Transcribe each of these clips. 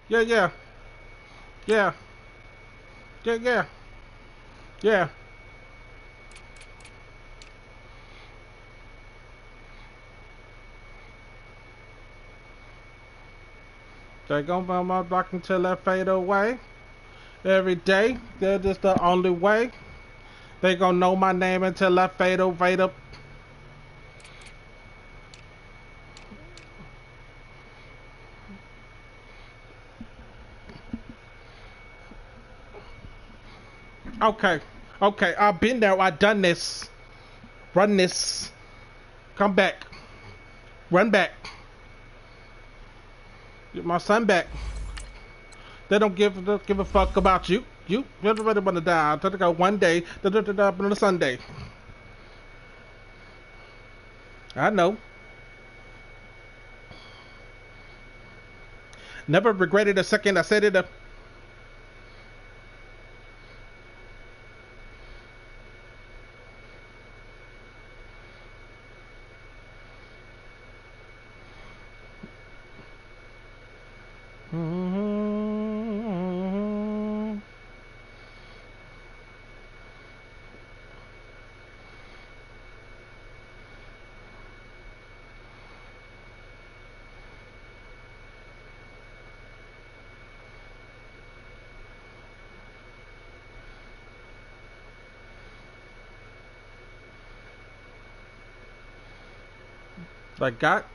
Yeah, yeah, yeah, yeah, yeah, yeah. They gon' buy my block until I fade away. Every day, that is the only way. They gon' know my name until I fade away. Up. Okay, okay. I've been there. I done this. Run this. Come back. Run back. Get my son back. They don't give a fuck about you. You everybody wanna die. They go one day. On a Sunday. I know. Never regretted a second. I said it. Like got.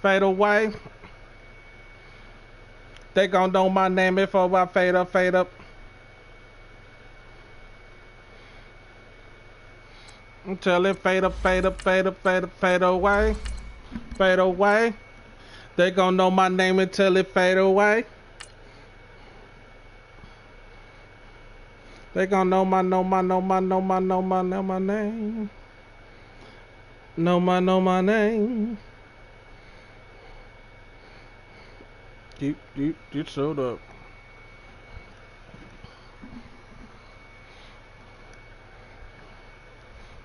Fade away. They gon' know my name before I fade up, fade up. Until it fade up, fade up, fade up, fade up, fade away. Fade away. They gon' know my name until it fade away. They gon' know my name. Know my name. You showed up.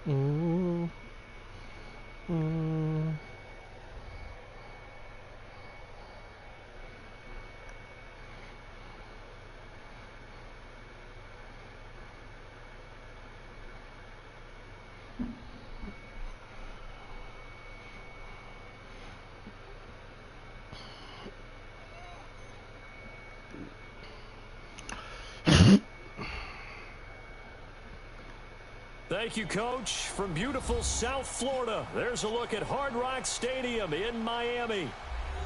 Mm, mm. Thank you, Coach. From beautiful South Florida, there's a look at Hard Rock Stadium in Miami.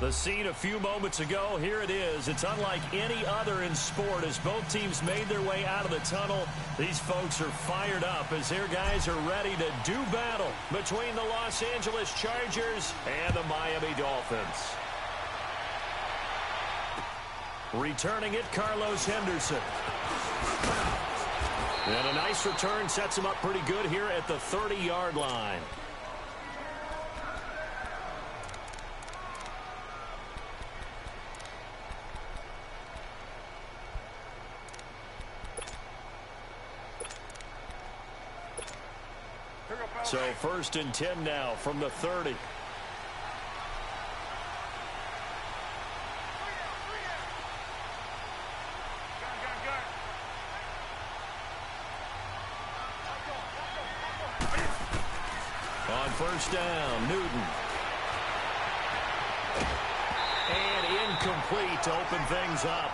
The scene a few moments ago, here it is. It's unlike any other in sport as both teams made their way out of the tunnel. These folks are fired up as their guys are ready to do battle between the Los Angeles Chargers and the Miami Dolphins. Returning it, Carlos Henderson. And a nice return sets him up pretty good here at the 30-yard line. So 1st and 10 now from the 30. On 1st down, Newton. And incomplete to open things up.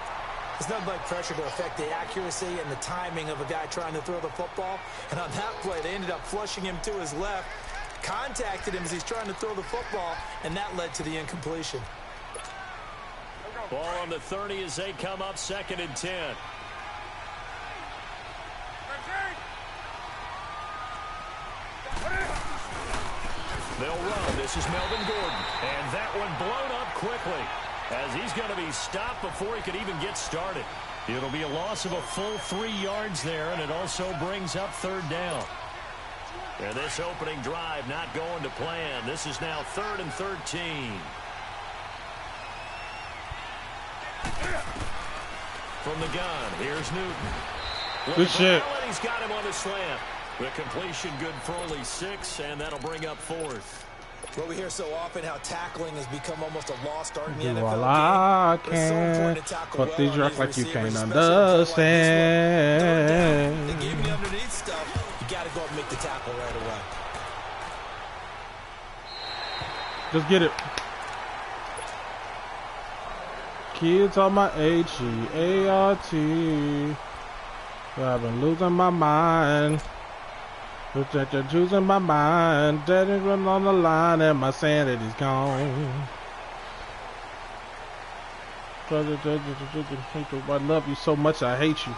It's nothing like pressure to affect the accuracy and the timing of a guy trying to throw the football. And on that play, they ended up flushing him to his left, contacted him as he's trying to throw the football, and that led to the incompletion. Ball on the 30 as they come up 2nd and 10. They'll run. This is Melvin Gordon. And that one blown up quickly, as he's going to be stopped before he could even get started. It'll be a loss of a full 3 yards there, and it also brings up 3rd down. And this opening drive not going to plan. This is now 3rd and 13. From the gun, here's Newton. Good shit. He's got him on the slant. The completion good for only 6, and that'll bring up 4th. Well, we hear so often how tackling has become almost a lost art in the Do NFL all I game. It's so can, important to tackle but well these on act like you receivers, can't especially in a play like this one. Third down, they understand. gave me underneath stuff. You got to go up and make the tackle right away. Just get it. Kids on my H-E-A-R-T. I've been losing my mind. You're choosing my mind. Daddy run on the line and my sanity's gone. I love you so much I hate you.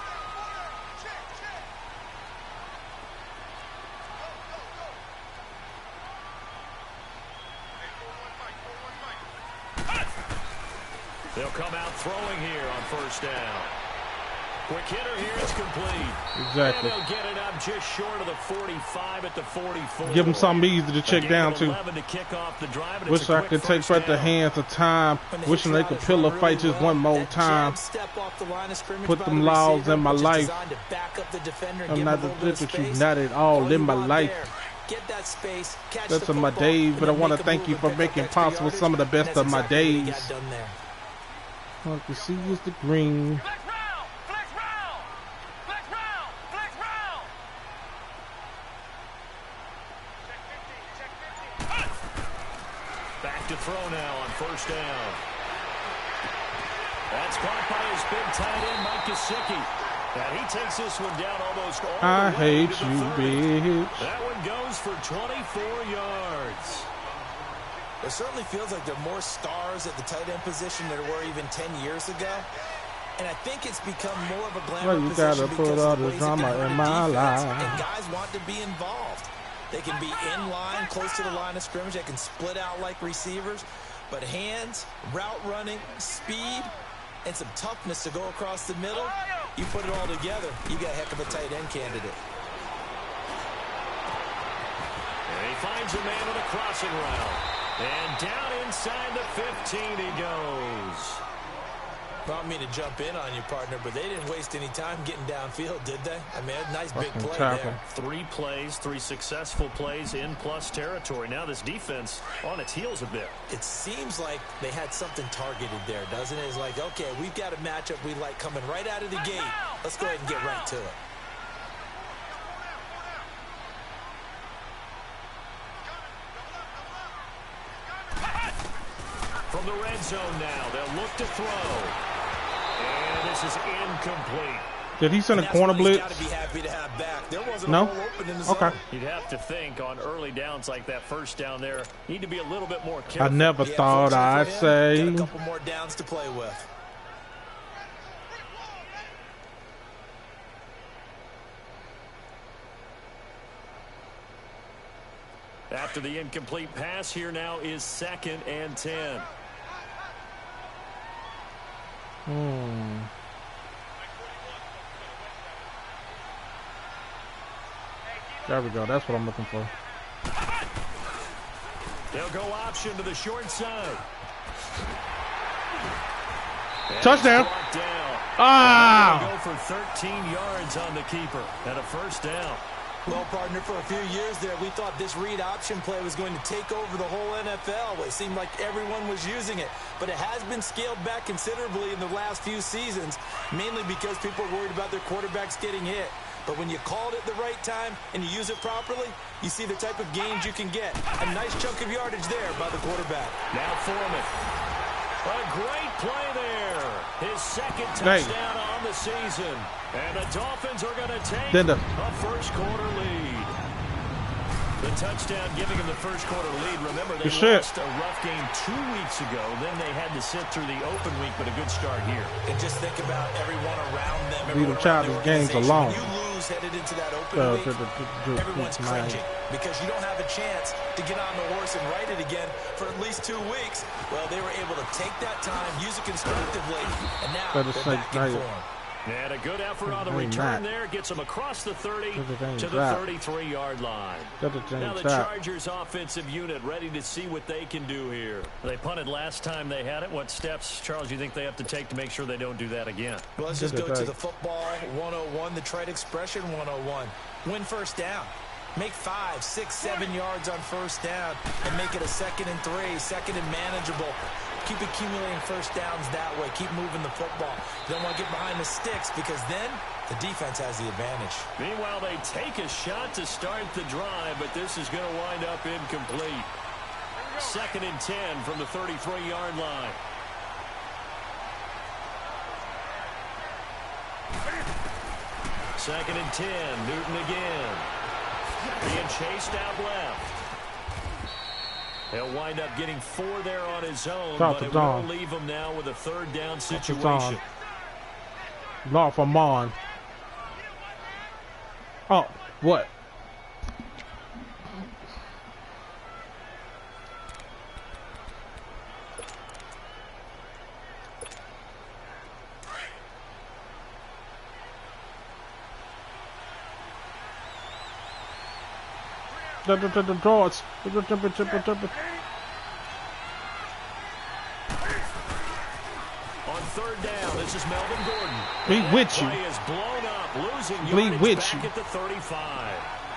They'll come out throwing here on 1st down. Quick hitter here is complete. Exactly. And they'll get it up just short of the 45 at the 44. Give them something easy to check down to. To kick off the drive, Wish I could take back the hands of time. Wishing they could pillow fight just one more time. Put them laws in my life. I'm not the difference, you not at all in my life. That's of my days, but I want to thank you for making possible some of the best of my days. All I can see is the green. Back to throw now on 1st down. That's caught by his big tight end, Mike Gesicki. And he takes this one down almost all I the way hate to the you, 30. bitch. That one goes for 24 yards. It certainly feels like there are more stars at the tight end position than there were even 10 years ago. And I think it's become more of a glamour Well, you position gotta put because all of the the ways drama it can in hurt my a defense, life. and guys want to be involved. They can be in line, close to the line of scrimmage. They can split out like receivers. But hands, route running, speed, and some toughness to go across the middle, you put it all together, you got a heck of a tight end candidate. And he finds a man on a crossing route. And down inside the 15 he goes. I don't mean to jump in on you, partner, but they didn't waste any time getting downfield, did they? I mean, a nice big play there. 3 plays, 3 successful plays in plus territory. Now this defense on its heels a bit. It seems like they had something targeted there, doesn't it? It's like, okay, we've got a matchup we like coming right out of the gate. Let's go ahead and get right to it. From the red zone now, they'll look to throw. And this is incomplete. Did he send a corner blitz? No? Okay. You'd have to think on early downs like that 1st down there, need to be a little bit more careful. I never thought I'd say. Got a couple more downs to play with. After the incomplete pass, here now is 2nd and 10. There we go. That's what I'm looking for. They'll go option to the short side. Touchdown. Ah! Go for 13 yards on the keeper and a first down. Well, partner, for a few years there, we thought this read option play was going to take over the whole NFL. It seemed like everyone was using it, but it has been scaled back considerably in the last few seasons, mainly because people are worried about their quarterbacks getting hit. But when you call it at the right time and you use it properly, you see the type of gains you can get. A nice chunk of yardage there by the quarterback. Now Foreman. A great play there. His second touchdown on the season. And the Dolphins are going to take a first quarter lead. The touchdown giving him the first quarter lead. Remember, they lost a rough game 2 weeks ago. Then they had to sit through the open week, but a good start here. And just think about everyone around them. Leave them childish games alone. When you lose headed into that open week, everyone's cringing because you don't have a chance to get on the horse and ride it again for at least 2 weeks. Well, they were able to take that time, use it constructively, and now they're back in form. And a good effort on the return there. Gets them across the 30 to the 33-yard line. Now the Chargers offensive unit ready to see what they can do here. They punted last time they had it. What steps, Charles, you think they have to take to make sure they don't do that again? Well, let's just go to the football 101, the trade expression 101. Win first down. Make 5, 6, 7 yards on first down and make it a 2nd and 3, 2nd and manageable. Keep accumulating first downs that way. Keep moving the football. You don't want to get behind the sticks because then the defense has the advantage. Meanwhile, they take a shot to start the drive, but this is going to wind up incomplete. 2nd and 10 from the 33-yard line. Second and 10. Newton again. Being chased out left. He'll wind up getting 4 there on his own, but it will leave him now with a 3rd down situation. Law for Mon. Oh, what? The draws. On 3rd down, this is Melvin Gordon. We with you. Play is blown up, losing We yardage with back you. at the 35.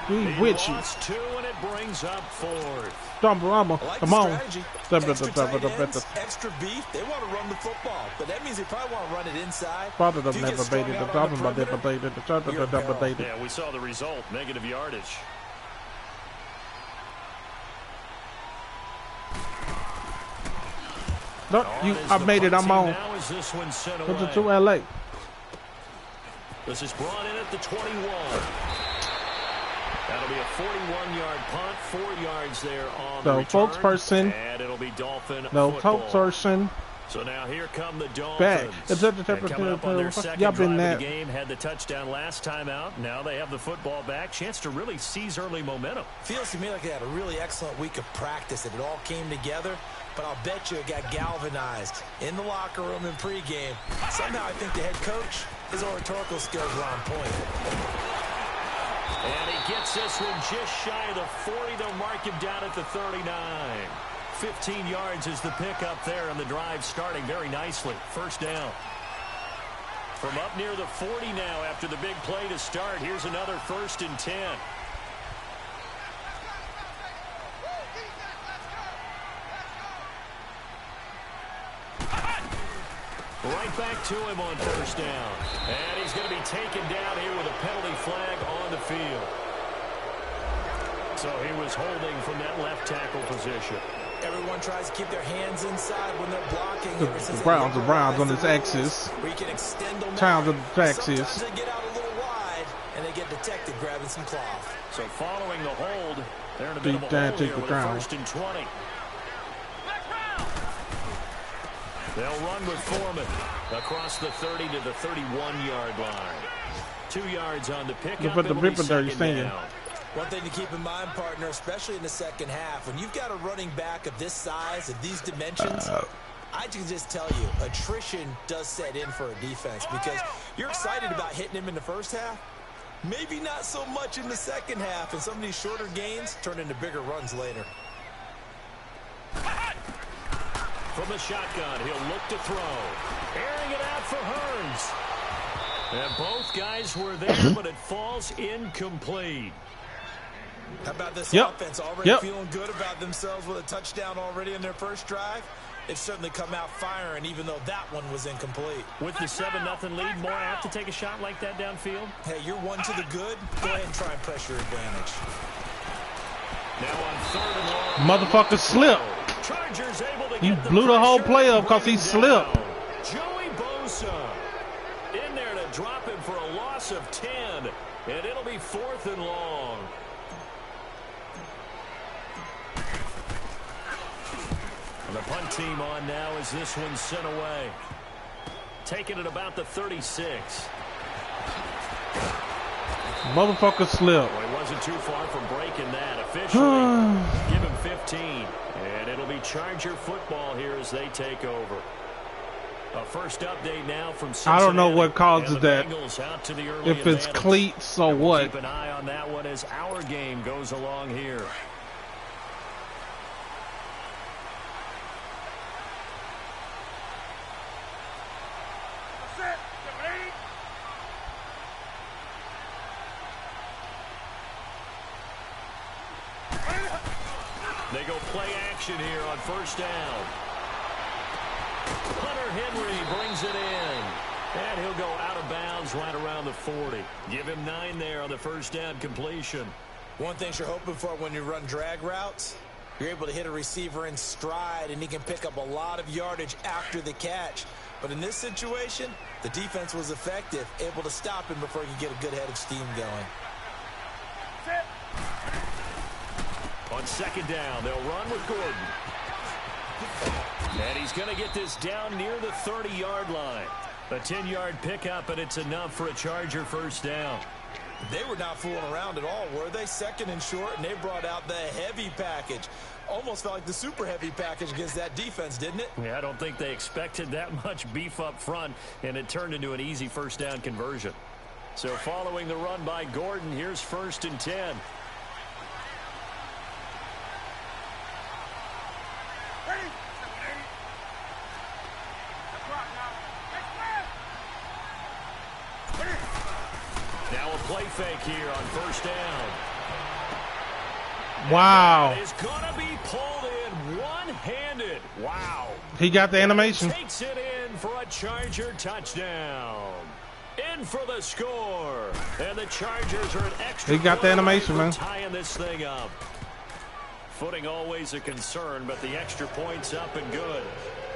We He with you. lost 2, and it brings up 4th. Come on. Extra tight ends, extra beef. They want to run the football, but that means they probably want to run it inside. Yeah, we saw the result. Negative yardage. No, I made it. I'm on. Put it to LA. This is brought in at the 21. That'll be a 41-yard punt, 4 yards there on the return. Spokesperson. And it'll be Dolphin No football. Spokesperson. So now here come the Dolphins. Back. Coming up on their second drive of the game. Had the touchdown last time out. Now they have the football back. Chance to really seize early momentum. Feels to me like they had a really excellent week of practice. It all came together. But I'll bet you it got galvanized in the locker room in pregame. Somehow I think the head coach, his oratorical skills were on point. And he gets this one just shy of the 40. They'll mark him down at the 39. 15 yards is the pickup there, and the drive starting very nicely. First down. From up near the 40 now after the big play to start. Here's another 1st and 10. Right back to him on first down. And he's going to be taken down here with a penalty flag on the field. So he was holding from that left tackle position. Everyone tries to keep their hands inside when they're blocking. The Browns on this axis. Towns on the axis. Sometimes they get out a little wide, and they get detected grabbing some cloth. So following the hold, they're in a bit of a hole here with a 1st and 20. They'll run with Foreman across the 30 to the 31-yard line. 2 yards on the pickup. Put the ripper there, you're saying. One thing to keep in mind, partner, especially in the second half, when you've got a running back of this size, of these dimensions, I can just tell you, attrition does set in for a defense because you're excited about hitting him in the first half. Maybe not so much in the second half, and some of these shorter gains turn into bigger runs later. From the shotgun, he'll look to throw. Airing it out for Hearns. And both guys were there, but it falls incomplete. How about this offense already feeling good about themselves with a touchdown already in their first drive? They've certainly come out firing, even though that one was incomplete. With the 7-0 lead, more apt to take a shot like that downfield? Hey, you're one to the good. Go ahead and try and press your advantage. Now on 3rd and long. Motherfucker slipped. Chargers able to He get blew the whole play up because he slipped. Joey Bosa in there to drop him for a loss of 10, and it'll be 4th and long. And the punt team on now as this one's sent away. Taking it about the 36. Motherfucker slipped. Well, he wasn't too far from breaking that. Officially, give him 15. And it'll be Charger football here as they take over. A first update now from Cincinnati. I don't know what causes that. If it's cleats or what. Keep an eye on that one as our game goes along here. They go play action here on first down. Hunter Henry brings it in. And he'll go out of bounds right around the 40. Give him 9 there on the first down completion. One thing you're hoping for when you run drag routes, you're able to hit a receiver in stride, and he can pick up a lot of yardage after the catch. But in this situation, the defense was effective, able to stop him before he could get a good head of steam going. On second down, they'll run with Gordon. And he's going to get this down near the 30-yard line. A 10-yard pickup, and it's enough for a Charger first down. They were not fooling around at all, were they? 2nd and short, and they brought out the heavy package. Almost felt like the super heavy package against that defense, didn't it? Yeah, I don't think they expected that much beef up front, and it turned into an easy first down conversion. So following the run by Gordon, here's 1st and 10. Now a play fake here on first down. Wow. It's going to be pulled in one-handed. Wow. He got the animation. Takes it in for a Charger touchdown. In for the score. And the Chargers are an extra. He got the animation, man. Tying this thing up. Footing always a concern, but the extra point's up and good.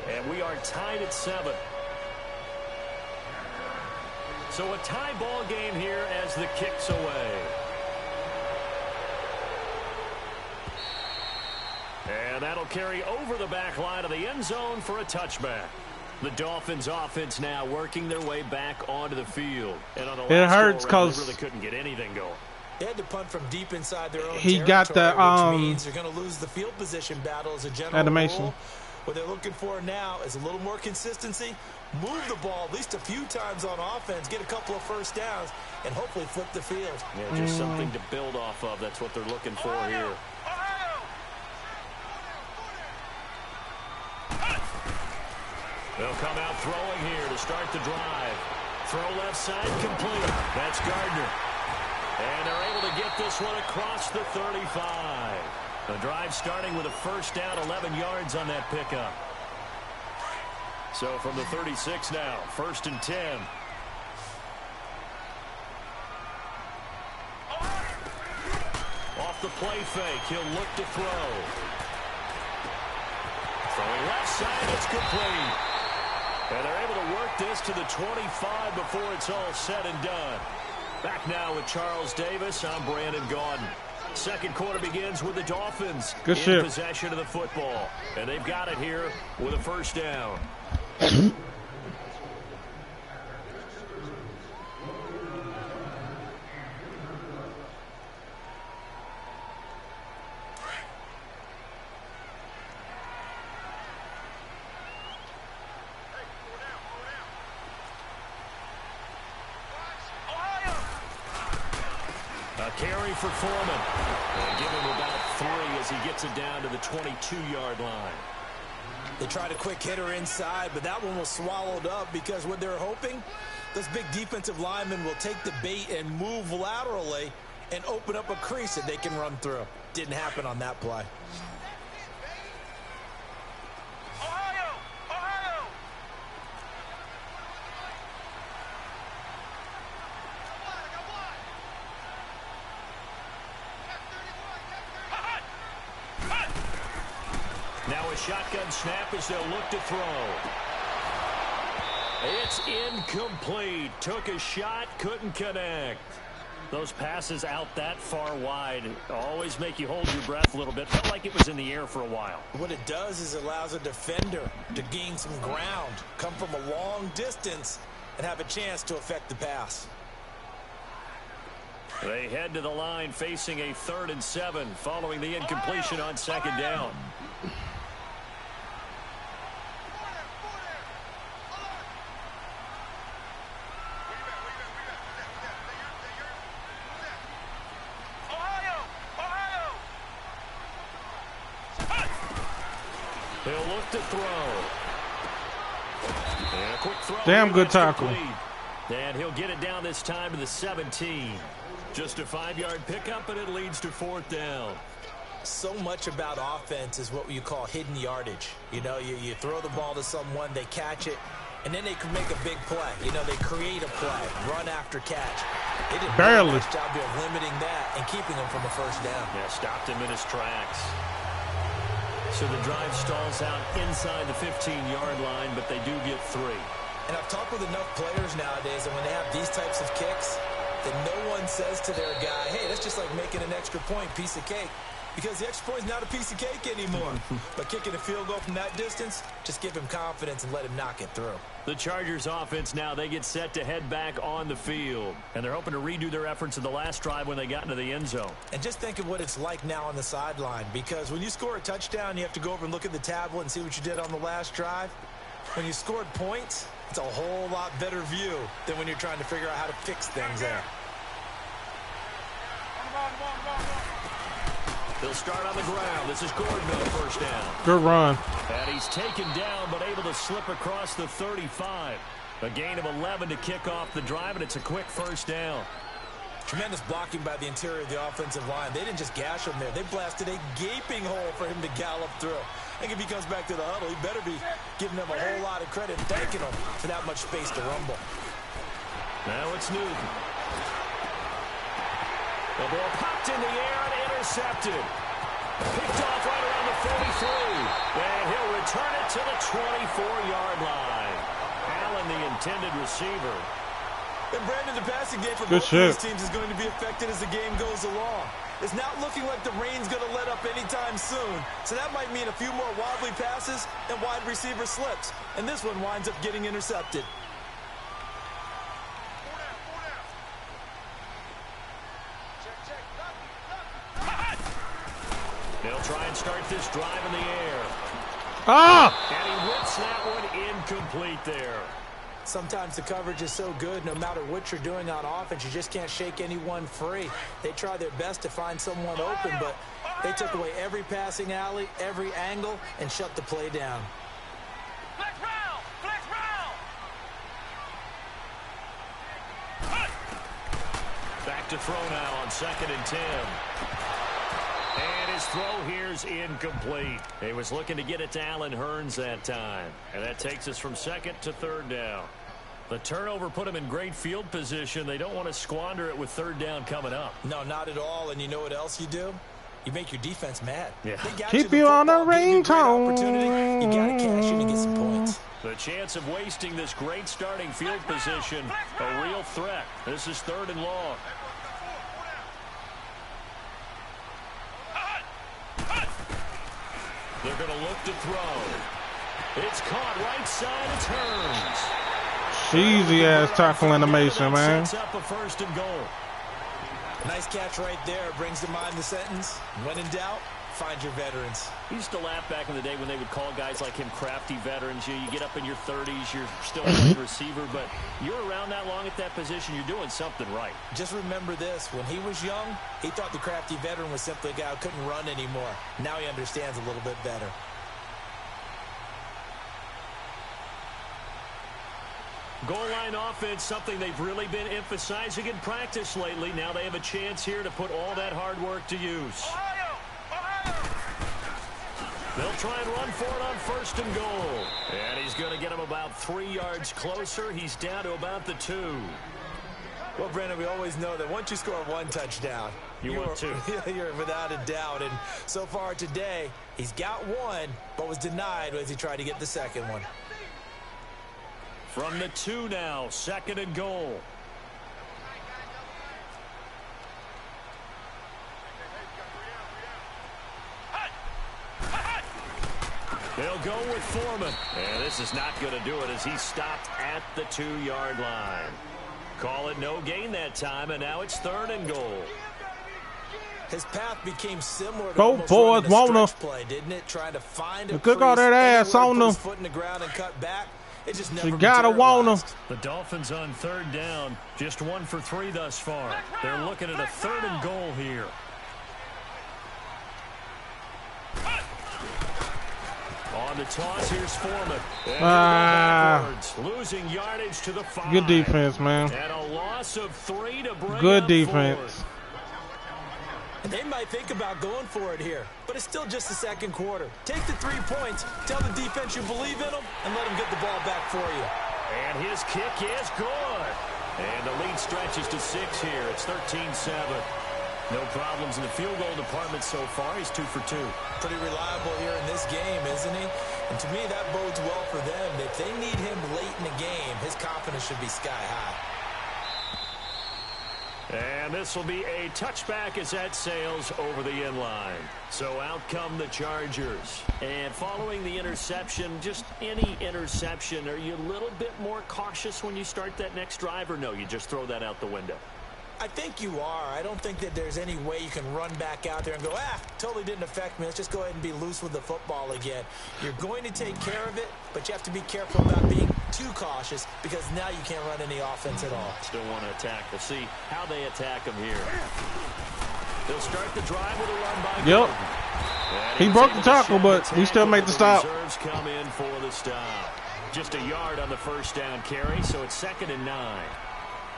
And we are tied at 7. So a tie ball game here as the kick's away. And that'll carry over the back line of the end zone for a touchback. The Dolphins offense now working their way back onto the field. And on the it hurts because they really couldn't get anything going. They had to punt from deep inside their own he territory, got the which means they're going to lose the field position battle as a general animation. rule. What they're looking for now is a little more consistency. Move the ball at least a few times on offense, get a couple of first downs, and hopefully flip the field. Yeah, just something to build off of. That's what they're looking for here. They'll come out throwing here to start the drive. Throw left side complete. That's Gardner. And they're able to get this one across the 35. The drive starting with a first down, 11 yards on that pickup. So from the 36 now, 1st and 10. Off the play fake, he'll look to throw. Throwing left side, it's complete. And they're able to work this to the 25 before it's all said and done. Back now with Charles Davis, I'm Brandon Gaudin. Second quarter begins with the Dolphins in possession of the football. And they've got it here with a first down. A carry for Foreman. And give him about 3 as he gets it down to the 22-yard line. They tried a quick hitter inside, but that one was swallowed up because what they're hoping, those big defensive linemen will take the bait and move laterally and open up a crease that they can run through. Didn't happen on that play. Now a shotgun snap as they'll look to throw. It's incomplete. Took a shot, couldn't connect. Those passes out that far wide always make you hold your breath a little bit. Felt like it was in the air for a while. What it does is it allows a defender to gain some ground, come from a long distance, and have a chance to affect the pass. They head to the line facing a 3rd and 7 following the incompletion on 2nd down. They'll look to throw. And a quick throw. Damn good tackle. And he'll get it down this time to the 17. Just a 5-yard pickup, and it leads to 4th down. So much about offense is what you call hidden yardage. You know, you throw the ball to someone, they catch it, and then they can make a big play. You know, they create a play, run after catch. They did a nice job of limiting that and keeping him from a 1st down. Yeah, stopped him in his tracks. So the drive stalls out inside the 15-yard line, but they do get 3. And I've talked with enough players nowadays, and when they have these types of kicks, that no one says to their guy, hey, that's just like making an extra point, piece of cake. Because the extra point is not a piece of cake anymore. But kicking a field goal from that distance, just give him confidence and let him knock it through. The Chargers offense now, they get set to head back on the field. And they're hoping to redo their efforts in the last drive when they got into the end zone. And just think of what it's like now on the sideline. Because when you score a touchdown, you have to go over and look at the tablet and see what you did on the last drive. When you scored points, it's a whole lot better view than when you're trying to figure out how to fix things there. They'll start on the ground. This is Gordon on 1st down. Good run. And he's taken down, but able to slip across the 35. A gain of 11 to kick off the drive, and it's a quick 1st down. Tremendous blocking by the interior of the offensive line. They didn't just gash him there. They blasted a gaping hole for him to gallop through. I think if he comes back to the huddle, he better be giving them a whole lot of credit and thanking them for that much space to rumble. Now it's Newton. The ball popped in the air and intercepted. Picked off right around the 43. And he'll return it to the 24-yard line. Allen, the intended receiver. And Brandon, the passing game for both these teams is going to be affected as the game goes along. It's not looking like the rain's going to let up anytime soon. So that might mean a few more wobbly passes and wide receiver slips. And this one winds up getting intercepted. They'll try and start this drive in the air. Ah! And he whips that one incomplete there. Sometimes the coverage is so good, no matter what you're doing on offense, you just can't shake anyone free. They try their best to find someone open, but they took away every passing alley, every angle, and shut the play down. Flex round! Flex round! Back to throw now on 2nd and 10. And his throw here's incomplete. He was looking to get it to Allen Hurns that time. And that takes us from 2nd to 3rd down. The turnover put him in great field position. They don't want to squander it with 3rd down coming up. No, not at all. And you know what else you do? You make your defense mad. Yeah. Keep you on the ringtone. You got to cash in and get some points. The chance of wasting this great starting field position, a real threat. This is 3rd and long. They're going to look to throw. It's caught right side. It's Hurns. Cheesy ass tackle animation, man. Sets up a 1st and goal. Nice catch right there. Brings to mind the sentence. When in doubt, find your veterans. I used to laugh back in the day when they would call guys like him crafty veterans. You get up in your 30s, you're still a great receiver, but you're around that long at that position, you're doing something right. Just remember this. When he was young, he thought the crafty veteran was simply a guy who couldn't run anymore. Now he understands a little bit better. Goal line offense, something they've really been emphasizing in practice lately. Now they have a chance here to put all that hard work to use. They'll try and run for it on 1st and goal. And he's going to get him about 3 yards closer. He's down to about the 2. Well, Brandon, we always know that once you score 1 touchdown, you want 2. You're without a doubt. And so far today, he's got 1, but was denied as he tried to get the second one. From the 2 now, 2nd and goal. They'll go with Foreman. And this is not going to do it as he stopped at the 2-yard line. Call it no gain that time, and now it's 3rd and goal. His path became similar to both boys want to play, didn't it? Trying to find a cook all that ass on them. Foot in the ground and cut back. It just never you gotta want them. The Dolphins on 3rd down, just 1 for 3 thus far. They're looking at a 3rd and goal here. On the toss, here's Foreman. Losing yardage to the 5. Good defense, man. And a loss of 3 to bring good up defense. 4th. They might think about going for it here, but it's still just the 2nd quarter. Take the 3 points, tell the defense you believe in them, and let them get the ball back for you. And his kick is good. And the lead stretches to 6 here. It's 13-7. No problems in the field goal department so far. He's 2 for 2. Pretty reliable here in this game, isn't he? And to me, that bodes well for them. If they need him late in the game, his confidence should be sky high. And this will be a touchback as that sails over the end line. So out come the Chargers. And following the interception, just any interception, are you a little bit more cautious when you start that next drive, or no, you just throw that out the window? I think you are. I don't think that there's any way you can run back out there and go, totally didn't affect me. Let's just go ahead and be loose with the football again. You're going to take care of it, but you have to be careful about being too cautious because now you can't run any offense at all. Still want to attack. We'll see how they attack him here. They'll start the drive with a run by Gordon. He broke the tackle, but he still made the stop. Reserves come in for the stop. Just a yard on the 1st down carry, so it's 2nd and 9.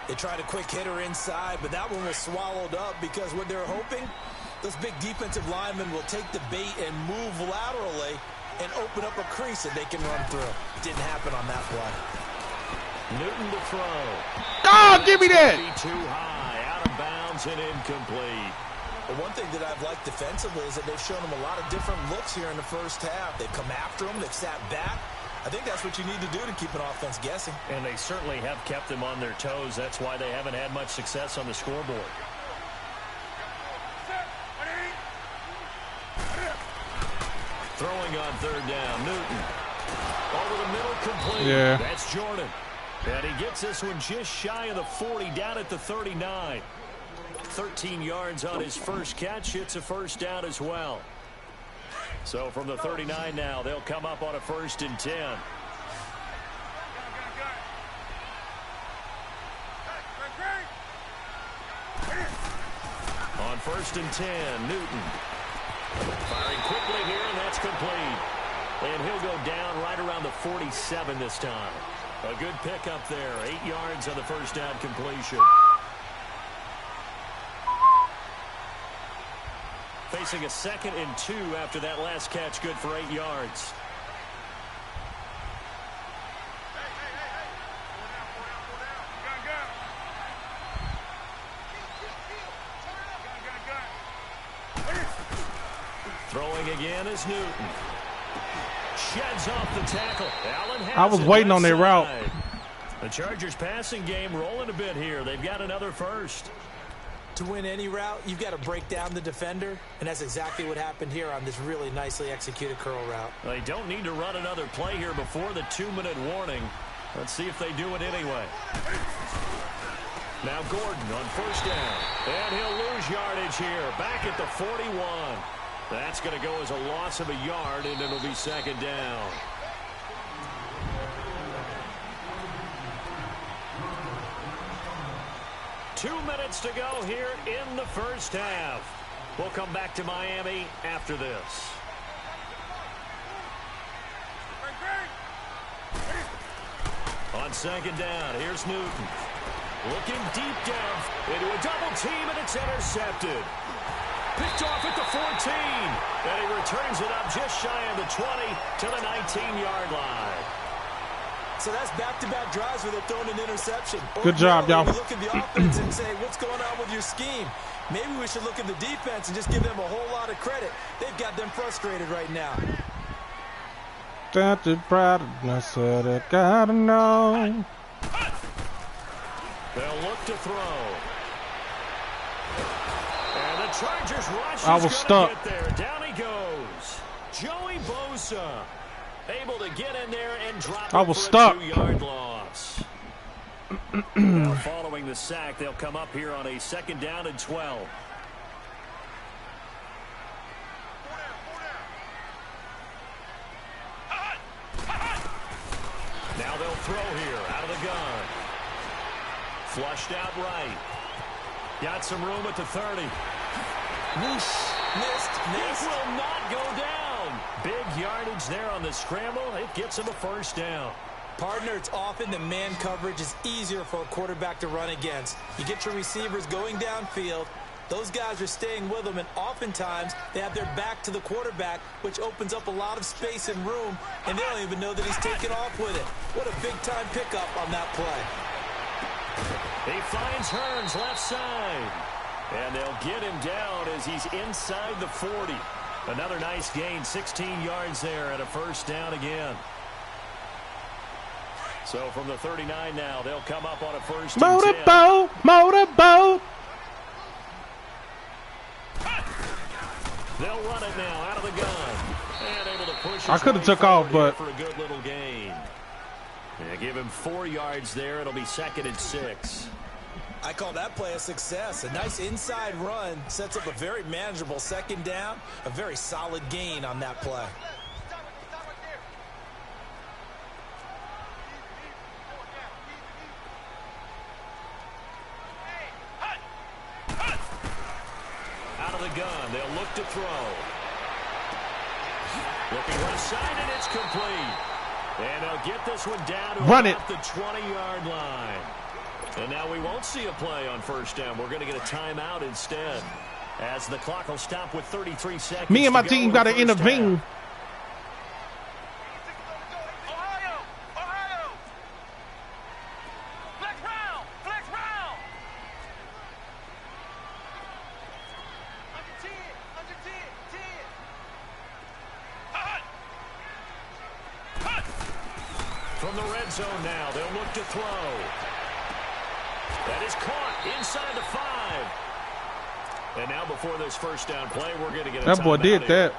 They tried a quick hitter inside, but that one was swallowed up because what they're hoping, those big defensive linemen will take the bait and move laterally and open up a crease that they can run through. It didn't happen on that play. Newton to throw. Oh, give me that! Too high, out of bounds and incomplete. But one thing that I've liked defensively is that they've shown them a lot of different looks here in the 1st half. They've come after them, they've sat back. I think that's what you need to do to keep an offense guessing. And they certainly have kept them on their toes. That's why they haven't had much success on the scoreboard. Throwing on 3rd down, Newton. Over the middle, complete. Yeah. That's Jordan. And he gets this one just shy of the 40, down at the 39. 13 yards on his first catch. It's a 1st down as well. So from the 39 now, they'll come up on a 1st and 10. On 1st and 10, Newton. Firing quickly here, and that's complete. And he'll go down right around the 47 this time. A good pickup there. 8 yards on the 1st down completion. Facing a 2nd and 2 after that last catch, good for 8 yards. Throwing again is Newton. Sheds off the tackle. Allen has I was waiting on their route. The Chargers passing game rolling a bit here. They've got another 1st. To win any route, you've got to break down the defender, and that's exactly what happened here on this really nicely executed curl route. They don't need to run another play here before the 2-minute warning. Let's see if they do it anyway. Now Gordon on 1st down, and he'll lose yardage here, back at the 41. That's going to go as a loss of a yard, and it'll be second down. Two minutes to go here in the first half. We'll come back to Miami after this. On second down, here's Newton. Looking deep down into a double team, and it's intercepted. Picked off at the 14. And he returns it up just shy of the 20 to the 19-yard line. So that's back-to-back drives where they're throwing an interception. Good job, y'all. We look at the offense and say, what's going on with your scheme? Maybe we should look at the defense and just give them a whole lot of credit. They've got them frustrated right now. That's proud I said I gotta know. They'll look to throw. And the Chargers rush. I was stuck. Get there. Down he goes. Joey Bosa able to get in there and drop. I was stuck. 2-yard loss. Now following the sack, they'll come up here on a second down and 12. Now they'll throw here out of the gun. Flushed out right. Got some room at the 30. Missed. This will not go down. Big yardage there on the scramble. It gets him a first down. Partner, it's often the man coverage is easier for a quarterback to run against. You get your receivers going downfield. Those guys are staying with them, and oftentimes they have their back to the quarterback, which opens up a lot of space and room, and they don't even know that he's taken off with it. What a big-time pickup on that play. He finds Hearns left side. And they'll get him down as he's inside the 40. Another nice gain, 16 yards there, and a first down again. So from the 39 now, they'll come up on a first and 10. Motorboat. They'll run it now out of the gun. And able to push. I could have took off, but for a good little gain. Yeah, give him 4 yards there. It'll be second and 6. I call that play a success. A nice inside run sets up a very manageable second down. A very solid gain on that play. Out of the gun, they'll look to throw. Looking left side, and it's complete. And they'll get this one down to about the 20-yard line. And now we won't see a play on first down. We're going to get a timeout instead, as the clock will stop with 33 seconds. Me and my team got to intervene. From the red zone now, they'll look to throw. That is caught inside the 5. And now before this first down play, we're going to get a that boy did that.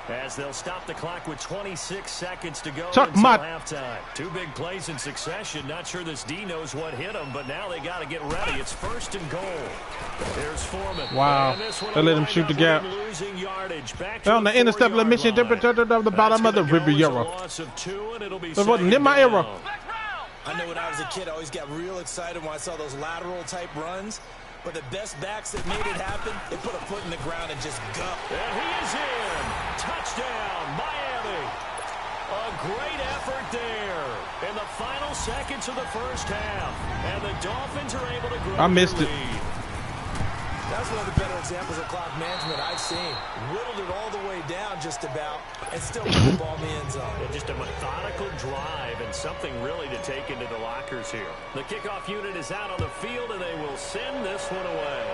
As they'll stop the clock with 26 seconds to go until halftime. 2 big plays in succession. Not sure this D knows what hit him, but now they got to get ready. It's first and goal. There's Foreman. Wow. They let him shoot the gap. On the intercept mission of the bottom of the Riviera. That wasn't in my era. I know when I was a kid, I always got real excited when I saw those lateral-type runs. But the best backs that made it happen, they put a foot in the ground and just go. And he is in. Touchdown, Miami. A great effort there in the final seconds of the first half. And the Dolphins are able to grow. I missed it. That's one of the better examples of clock management I've seen. Whittled it all the way down just about and still put the ball in the end zone. Yeah, just a methodical drive and something really to take into the lockers here. The kickoff unit is out on the field, and they will send this one away.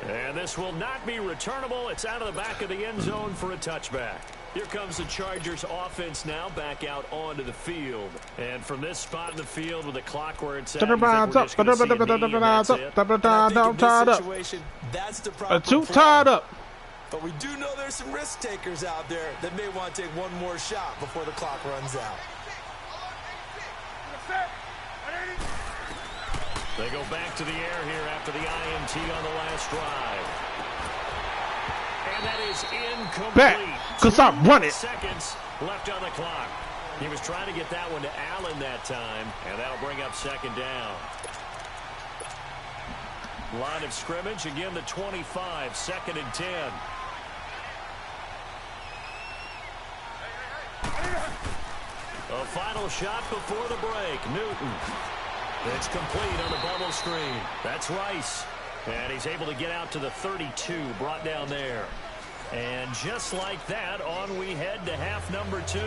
And this will not be returnable. It's out of the back of the end zone for a touchback. Here comes the Chargers offense now back out onto the field. And from this spot in the field with the clock where it's at, that's the proper too tied up. But we do know there's some risk takers out there that may want to take one more shot before the clock runs out. They go back to the air here after the INT on the last drive. And that is incomplete. Back, cause I run it. 2 seconds left on the clock. He was trying to get that one to Allen that time, and that'll bring up second down. Line of scrimmage, again the 25, 2nd and 10. A final shot before the break. Newton. It's complete on the bubble screen. That's Rice. And he's able to get out to the 32, brought down there. And just like that, on we head to half number 2.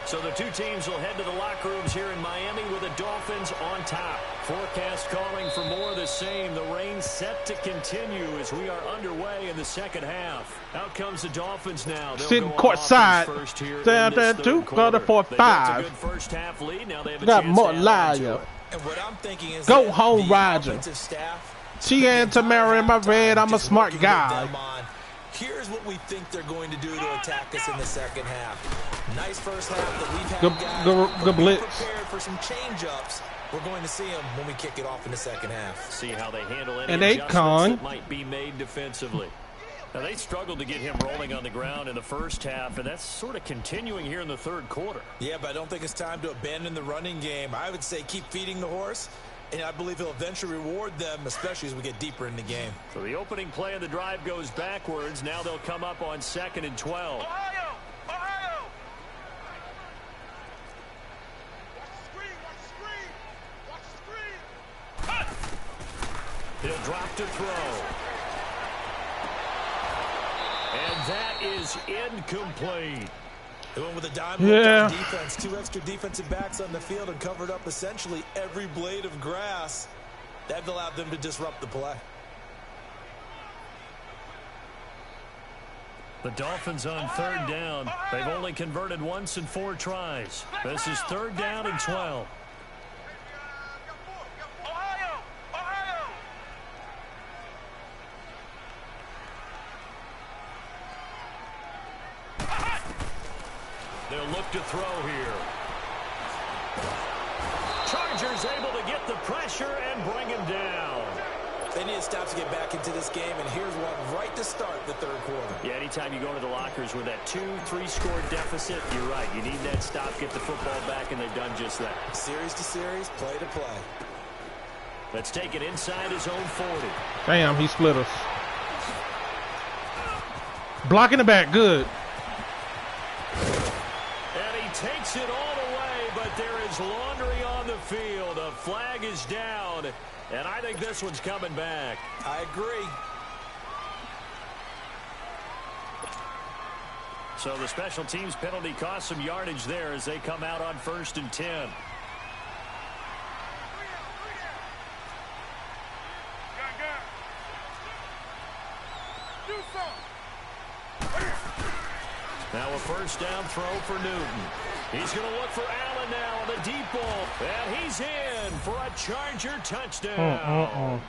So the two teams will head to the locker rooms here in Miami with the Dolphins on top. Forecast calling for more of the same. The rain set to continue as we are underway in the second half. Out comes the Dolphins now. Sitting courtside. Down there, 2:45. Good first half lead. Now they have a got chance more to liar. And what I'm thinking is go home, Roger. She and Tamara in my red. I'm a smart guy. Here's what we think they're going to do to attack us in the second half. Nice first half that we've had. Good blitz. Prepared for some change-ups. We're going to see them when we kick it off in the second half. See how they handle any and adjustments that might be made defensively. Now, they struggled to get him rolling on the ground in the first half, and that's sort of continuing here in the third quarter. Yeah, but I don't think it's time to abandon the running game. I would say keep feeding the horse, and I believe he'll eventually reward them, especially as we get deeper in the game. So the opening play of the drive goes backwards. Now they'll come up on 2nd and 12. Ohio! Ohio! Watch the screen! He'll drop to throw. And that is incomplete. They went with a dime on defense. 2 extra defensive backs on the field and covered up essentially every blade of grass. That allowed them to disrupt the play. The Dolphins on 3rd down. They've only converted once in 4 tries. This is 3rd down and 12. Ohio! Ohio! They'll look to throw here. Chargers able to get the pressure and bring him down. They need to stop to get back into this game, and here's one right to start the third quarter. Yeah, anytime you go into the lockers with that 2-3 score deficit, you're right. You need that stop, get the football back, and they've done just that. Series to series, play to play. Let's take it inside his own 40. Damn, he split us. Blocking the back, good. And he takes it all the way, but there is laundry on the field. A flag is down, and I think this one's coming back. I agree. So the special teams penalty cost some yardage there as they come out on 1st and 10. Now a first down throw for Newton. He's going to look for Allen now on the deep ball. And he's in for a Charger touchdown.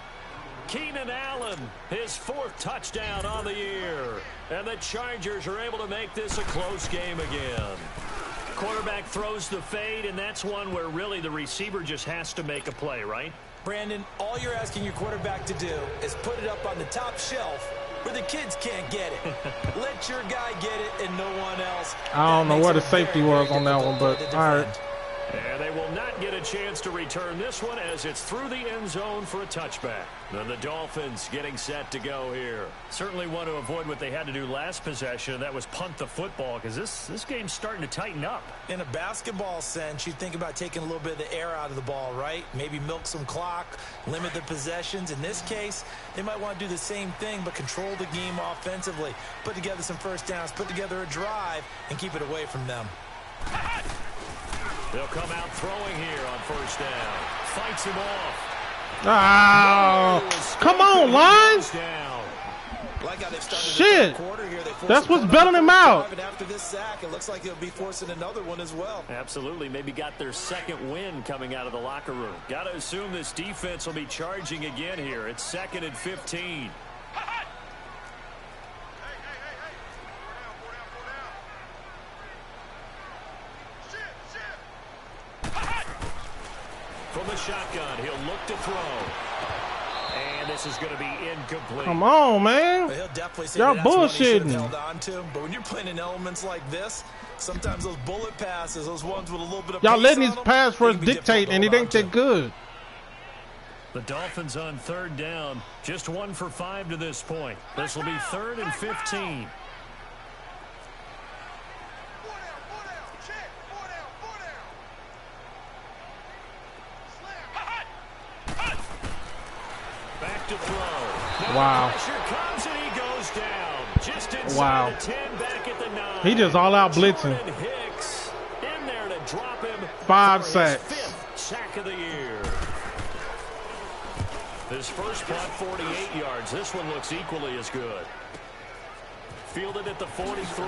Keenan Allen, his 4th touchdown on the year. And the Chargers are able to make this a close game again. Quarterback throws the fade, and that's one where really the receiver just has to make a play, right? Brandon, all you're asking your quarterback to do is put it up on the top shelf where the kids can't get it. Let your guy get it and no one else. I don't know where the safety was on that one, but all right. And they will not get a chance to return this one as it's through the end zone for a touchback. And the Dolphins getting set to go here. Certainly want to avoid what they had to do last possession, and that was punt the football, because this game's starting to tighten up. In a basketball sense, you think about taking a little bit of the air out of the ball, right? Maybe milk some clock, limit the possessions. In this case, they might want to do the same thing, but control the game offensively. Put together some first downs, put together a drive, and keep it away from them. They'll come out throwing here on 1st down. Fights him off. Oh, come on, line. Like how they've started shit. The quarter here. That's what's bailing him out. After this sack, it looks like they'll be forcing another one as well. Absolutely. Maybe got their 2nd win coming out of the locker room. Got to assume this defense will be charging again here. It's 2nd and 15. From look to throw. And this is going to be incomplete. Come on, man. He'll definitely say Y'all that's one he should have bullshitting. held on to. But when you're playing in elements like this, sometimes those bullet passes, those ones with a little bit of Y'all pace letting on these them, pass they rush can be dictate, difficult and it to ain't hold that good. The Dolphins on third down. Just 1 for 5 to this point. This will be 3rd and 15. Back to throw. Now Wow. pressure comes and he goes down. Just inside Wow. the 10, back at the 9. He just all out blitzing. Jordan Hicks in there to drop him. 5 for his sacks. 5th sack of the year. His first punt, 48 yards. This one looks equally as good. Fielded at the 43.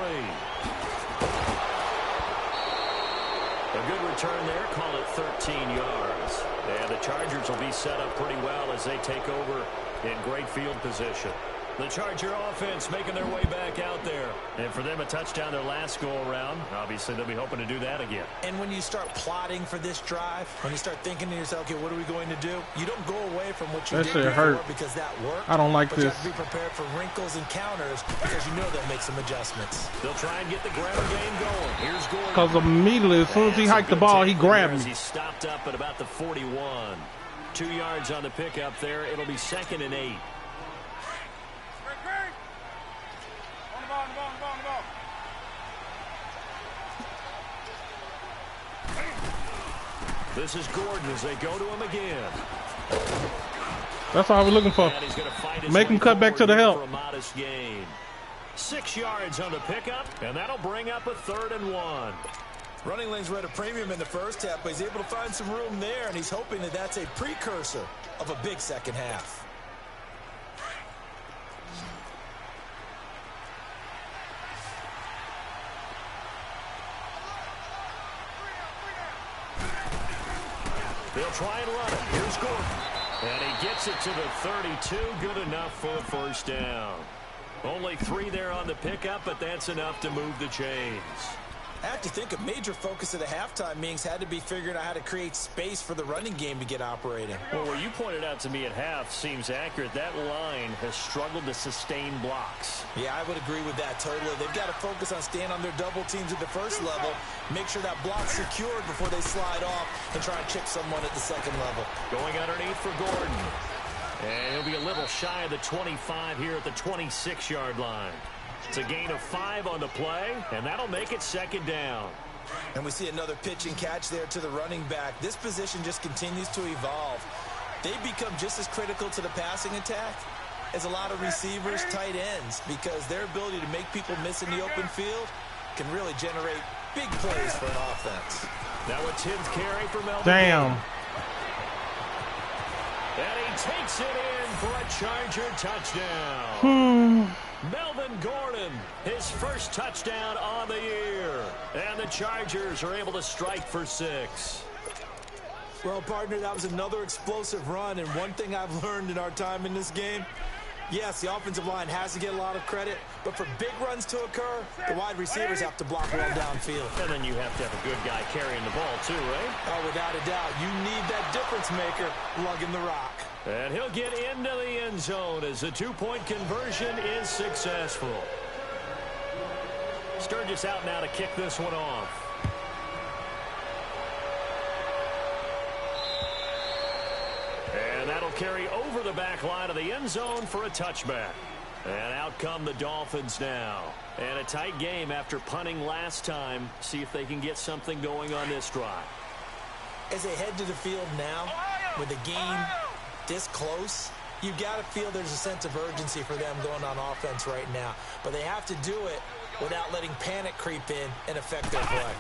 A good return there. Call it 13 yards. And the Chargers will be set up pretty well as they take over in great field position. The Charger offense making their way back out there. And for them, a touchdown their last go-around. Obviously, they'll be hoping to do that again. And when you start plotting for this drive, when you start thinking to yourself, okay, what are we going to do? You don't go away from what you That did shit before hurt. because that worked. I don't like but you this. have to be prepared for wrinkles and counters because you know they'll make some adjustments. They'll try and get the ground game going. Here's Gordon. Because immediately, as soon as he hiked the ball, he grabbed As me. he stopped up at about the 41. 2 yards on the pickup there. It'll be 2nd and 8. This is Gordon as they go to him again. That's all we're looking for. And he's gonna fight his Make way him cut back to the forward help. for a modest gain. 6 yards on the pickup, and that'll bring up a 3rd and 1. Running lanes were at a premium in the first half, but he's able to find some room there, and he's hoping that that's a precursor of a big second half. They'll try and run it. Here's Gordon. And he gets it to the 32. Good enough for a first down. Only 3 there on the pickup, but that's enough to move the chains. I have to think a major focus of the halftime meetings had to be figuring out how to create space for the running game to get operating. Well, what you pointed out to me at half seems accurate. That line has struggled to sustain blocks. Yeah, I would agree with that totally. They've got to focus on staying on their double teams at the first level, make sure that block's secured before they slide off and try and chip someone at the second level. Going underneath for Gordon. And he'll be a little shy of the 25 here at the 26-yard line. It's a gain of 5 on the play, and that'll make it 2nd down. And we see another pitch and catch there to the running back. This position just continues to evolve. They become just as critical to the passing attack as a lot of receivers, tight ends, because their ability to make people miss in the open field can really generate big plays for an offense. Now a 10th carry for Melvin. Damn. And he takes it in for a Charger touchdown. Melvin Gordon, his first touchdown on the year. And the Chargers are able to strike for 6. Well, partner, that was another explosive run, and one thing I've learned in our time in this game, yes, the offensive line has to get a lot of credit, but for big runs to occur, the wide receivers have to block well downfield. And then you have to have a good guy carrying the ball too, right? Oh, without a doubt, you need that difference maker lugging the rock. And he'll get into the end zone as the 2-point conversion is successful. Sturgis out now to kick this one off. And that'll carry over the back line of the end zone for a touchback. And out come the Dolphins now. And a tight game after punting last time. See if they can get something going on this drive. As they head to the field now, with the game this close, you've got to feel there's a sense of urgency for them going on offense right now. But they have to do it without letting panic creep in and affect their play.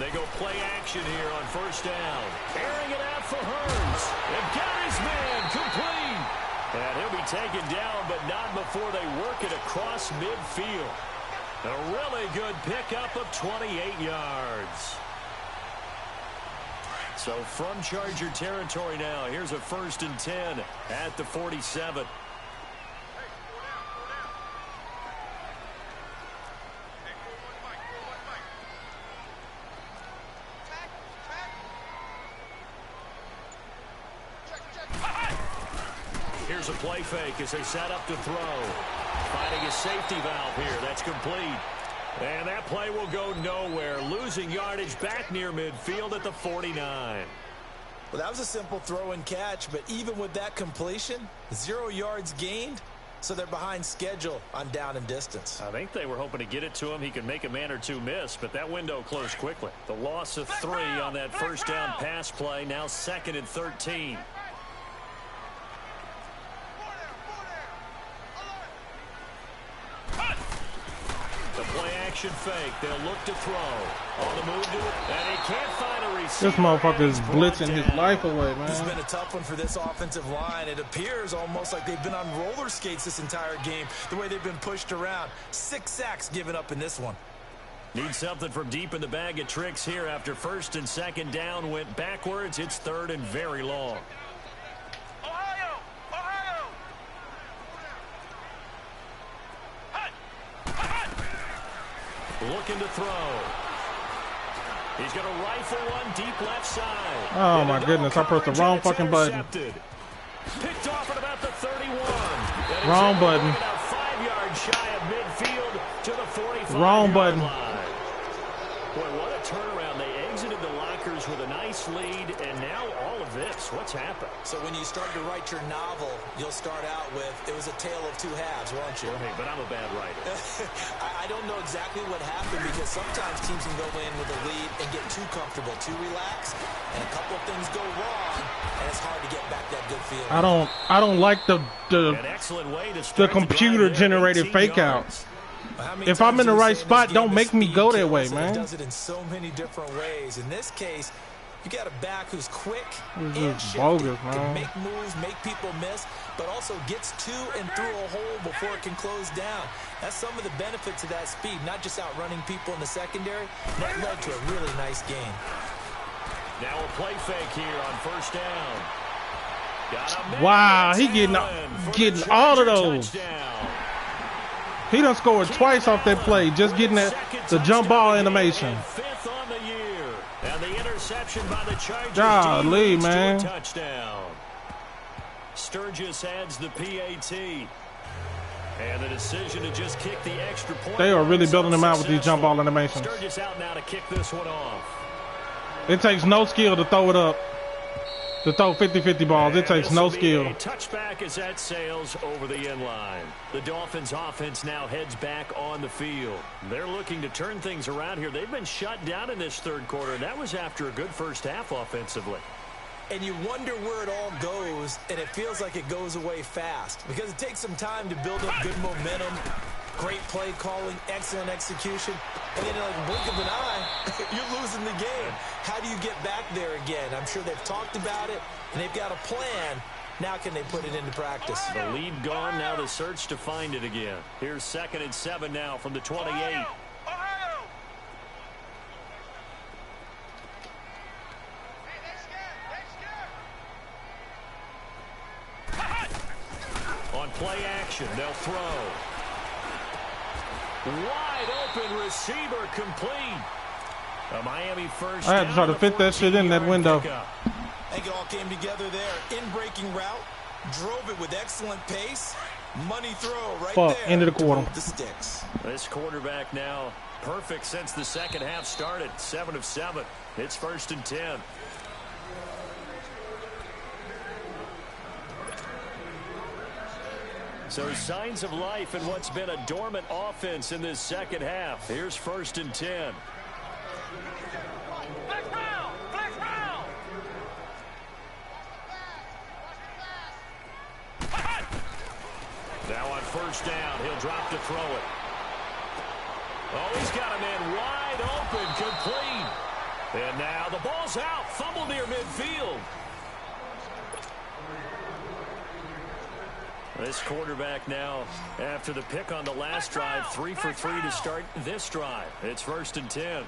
They go play action here on first down. Airing it out for Hearns. And got his man complete. And he'll be taken down, but not before they work it across midfield. A really good pickup of 28 yards. So from Charger territory now, here's a 1st and 10 at the 47. Here's a play fake as they set up to throw. Finding a safety valve here. That's complete. And that play will go nowhere. Losing yardage back near midfield at the 49. Well, that was a simple throw and catch, but even with that completion, 0 yards gained, so they're behind schedule on down and distance. I think they were hoping to get it to him. He could make a man or two miss, but that window closed quickly. The loss of 3 on that first down pass play, now 2nd and 13. The play action fake. They'll look to throw. On the move to it. And he can't find a receiver. This motherfucker is blitzing his life away, man. This has been a tough one for this offensive line. It appears almost like they've been on roller skates this entire game, the way they've been pushed around. 6 sacks given up in this one. Need something from deep in the bag of tricks here after 1st and 2nd down went backwards. It's 3rd and very long. Ohio! Ohio! Looking to throw. He's going to rifle one deep left side. Oh my goodness, I pressed the wrong fucking button. Picked off at about the 31. Wrong button. About 5 yards shy of midfield to the 45. Wrong button. Line. Boy, what a turnaround. They exited the lockers with a nice lead, and now all of this. What's happened? So when you start to write your novel, you'll start out with, it was a tale of 2 halves, won't you? Well, hey, but I'm a bad writer. I don't know exactly what happened, because sometimes teams can go in with a lead and get too comfortable, too relaxed, and a couple of things go wrong, and it's hard to get back that good feeling. I don't like the computer generated fake outs. If I'm in the right spot, don't make me go that way, man. It does it in so many different ways. In this case, you got a back who's quick and shifty, bogus, man. can make moves, make people miss, but also gets to and through a hole before it can close down. That's some of the benefits of that speed, not just outrunning people in the secondary. That led to a really nice gain. Now a play fake here on 1st down. Wow, he getting all of those. Touchdown. He done scored twice off that play, just getting the jump ball animation. 5th on the year. And the interception by the Chargers. Golly, man. Touchdown. Sturgis adds the PAT. And the decision to just kick the extra point. They are really building them out with these jump ball animations. Sturgis out now to kick this one off. It takes no skill to throw it up. To throw 50-50 balls, it takes no skill. Touchback as that sails over the end line. The Dolphins offense now heads back on the field. They're looking to turn things around here. They've been shut down in this 3rd quarter, and that was after a good first half offensively. And you wonder where it all goes, and it feels like it goes away fast because it takes some time to build up good momentum, great play calling, excellent execution, and then like blink of an eye, you're losing the game. How do you get back there again? I'm sure they've talked about it, and they've got a plan. Now can they put it into practice? The lead gone, now the search to find it again. Here's 2nd and 7 now from the 28. Ohio! On play action, they'll throw. Wide open receiver complete. A Miami first. I had to try to fit that shit in that window. I think it all came together there. In-breaking route, drove it with excellent pace. Money throw right there. End of the quarter. The sticks. This quarterback now perfect since the 2nd half started. 7 of 7. It's 1st and 10. So signs of life in what's been a dormant offense in this 2nd half. Here's 1st and 10. Flex round! Flex round! Now on 1st down, he'll drop to throw it. Oh, he's got a man wide open, complete. And now the ball's out, fumble near midfield. This quarterback now, after the pick on the last drive, 3 for 3 to start this drive. It's 1st and 10.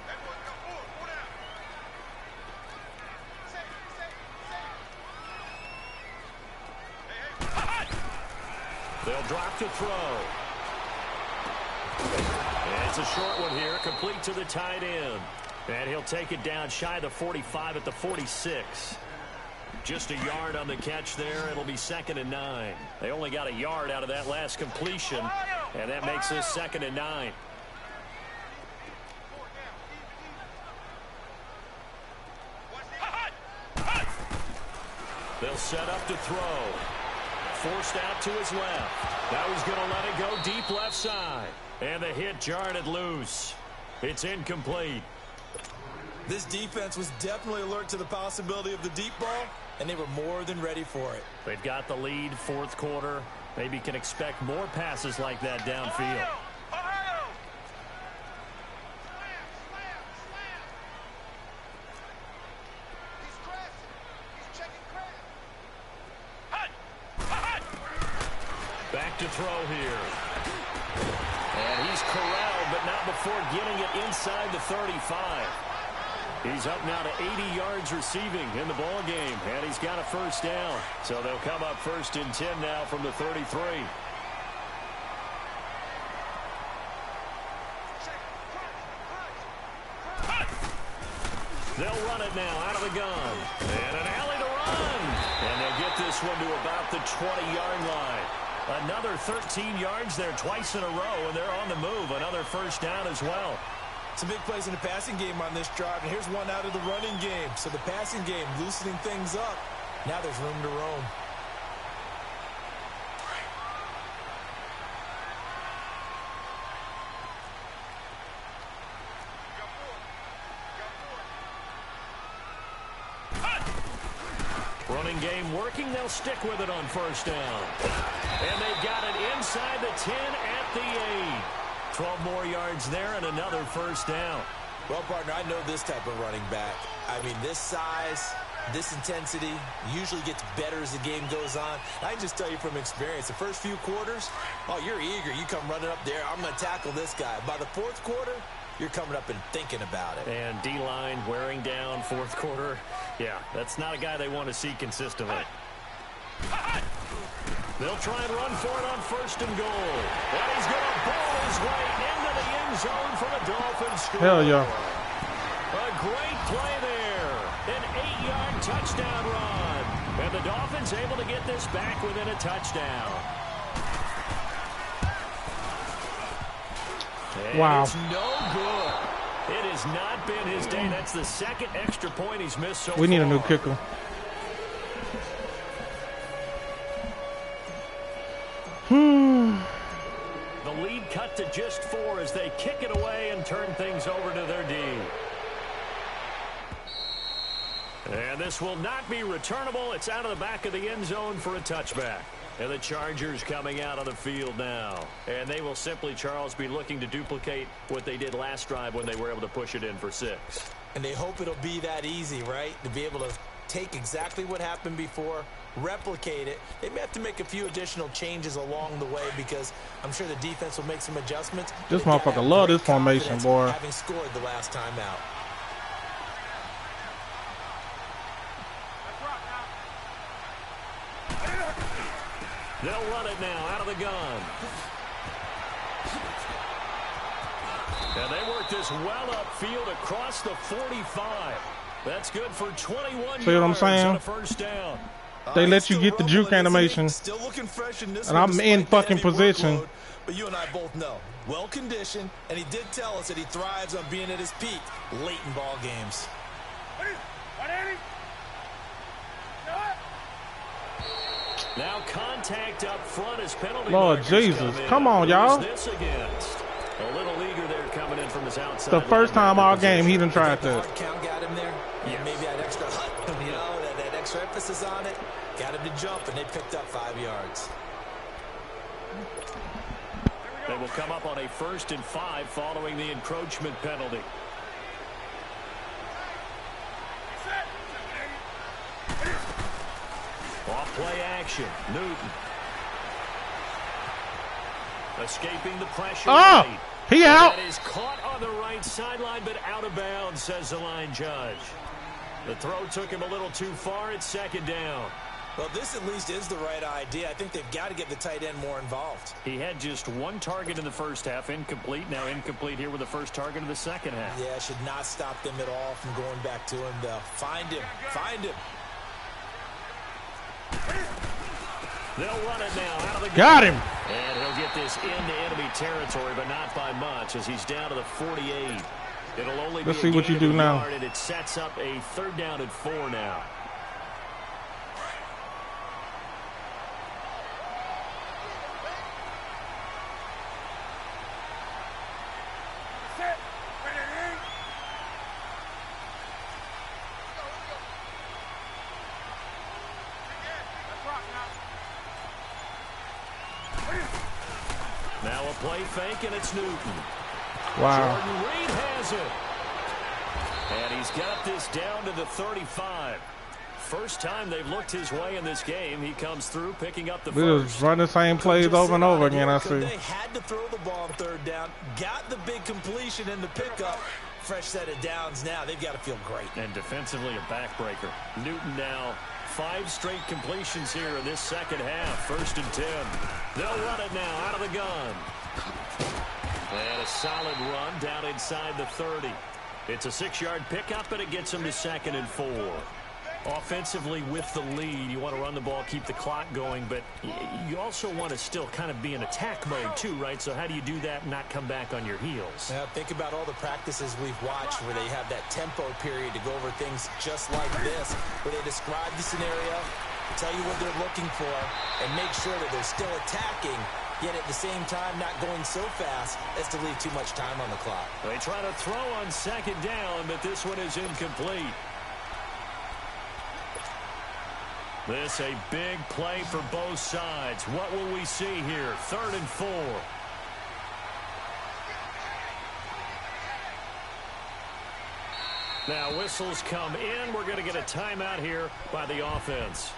They'll drop to throw. And it's a short one here, complete to the tight end. And he'll take it down shy of the 45 at the 46. Just a yard on the catch there. It'll be 2nd and 9. They only got a yard out of that last completion, and that makes this 2nd and 9. They'll set up to throw. Forced out to his left. Now he's going to let it go deep left side. And the hit jarred it loose. It's incomplete. This defense was definitely alert to the possibility of the deep ball, and they were more than ready for it. They've got the lead, 4th quarter. Maybe can expect more passes like that downfield. Back to throw here. And he's corralled, but not before getting it inside the 35. He's up now to 80 yards receiving in the ball game, and he's got a 1st down. So they'll come up 1st and 10 now from the 33. They'll run it now out of the gun. And an alley to run. And they'll get this one to about the 20-yard line. Another 13 yards there twice in a row, and they're on the move. Another 1st down as well. Some big plays in the passing game on this drive, and here's one out of the running game. So the passing game loosening things up. Now there's room to roam. Running game working. They'll stick with it on 1st down. And they got it inside the 10 at the 8. 12 more yards there and another 1st down. Well, partner, I know this type of running back. I mean, this size, this intensity usually gets better as the game goes on. I can just tell you from experience, the first few quarters, oh, you're eager. You come running up there, I'm going to tackle this guy. By the 4th quarter, you're coming up and thinking about it. And D-line wearing down 4th quarter. Yeah, that's not a guy they want to see consistently. They'll try and run for it on 1st and goal. And he's going to ball his way into the end zone for the Dolphins score. Hell yeah. A great play there. An 8-yard touchdown run. And the Dolphins able to get this back within a touchdown. And wow. It's no good. It has not been his day. That's the 2nd extra point he's missed so far. We need a new kicker. The lead cut to just 4 as they kick it away and turn things over to their D. And this will not be returnable. It's out of the back of the end zone for a touchback. And the Chargers coming out on the field now. And they will simply, Charles, be looking to duplicate what they did last drive when they were able to push it in for 6. And they hope it'll be that easy, right? To be able to take exactly what happened before, replicate it. They may have to make a few additional changes along the way because I'm sure the defense will make some adjustments. This motherfucker love this formation, boy. Having scored the last time out. They'll run it now out of the gun. And they work this well upfield across the 45. That's good for 21 See what I'm saying? on a 1st down. They let you get the juke animation. Still looking fresh in this and I'm in fucking position. Workload, but you and I both know, well conditioned, and he did tell us that he thrives on being at his peak late in ball games. Now contact up front as penalty. Lord Jesus, come on, y'all. This against a little eager there coming in from his outside. The first time all game he done tried that. that. Hard count got him there. Yes. Maybe that extra, you know, that extra emphasis on it got him to jump, and they picked up 5 yards. They will come up on a 1st and 5 following the encroachment penalty. Off play action. Newton. Escaping the pressure. Oh, he out. That is caught on the right sideline, but out of bounds, says the line judge. The throw took him a little too far. It's 2nd down. Well, this at least is the right idea. I think they've got to get the tight end more involved. He had just 1 target in the first half, incomplete. Now incomplete here with the first target of the second half. Yeah, should not stop them at all from going back to him, though. Find him. Find him. They'll run it now out of the Got him. And he'll get this into enemy territory, but not by much, as he's down to the 48. It'll only Let's be see what you do now. And it sets up a 3rd down and 4 now. Now a play fake, and it's Newton. Wow. Jordan Reed has it. And he's got this down to the 35. First time they've looked his way in this game. He comes through, picking up the We first. just run the same plays over and over again, I see. They had to throw the ball on 3rd down, got the big completion in the pickup. Fresh set of downs now. They've got to feel great. And defensively, a backbreaker. Newton now 5 straight completions here in this second half. 1st and 10. They'll run it now out of the gun. And a solid run down inside the 30. It's a 6-yard pickup, and it gets them to 2nd and 4. Offensively, with the lead, you want to run the ball, keep the clock going, but you also want to still kind of be in attack mode too, right? So how do you do that and not come back on your heels? Now, think about all the practices we've watched where they have that tempo period to go over things just like this, where they describe the scenario, tell you what they're looking for, and make sure that they're still attacking, yet at the same time not going so fast as to leave too much time on the clock. They try to throw on 2nd down, but this one is incomplete. This a big play for both sides. What will we see here? 3rd and 4. Now whistles come in. We're going to get a timeout here by the offense.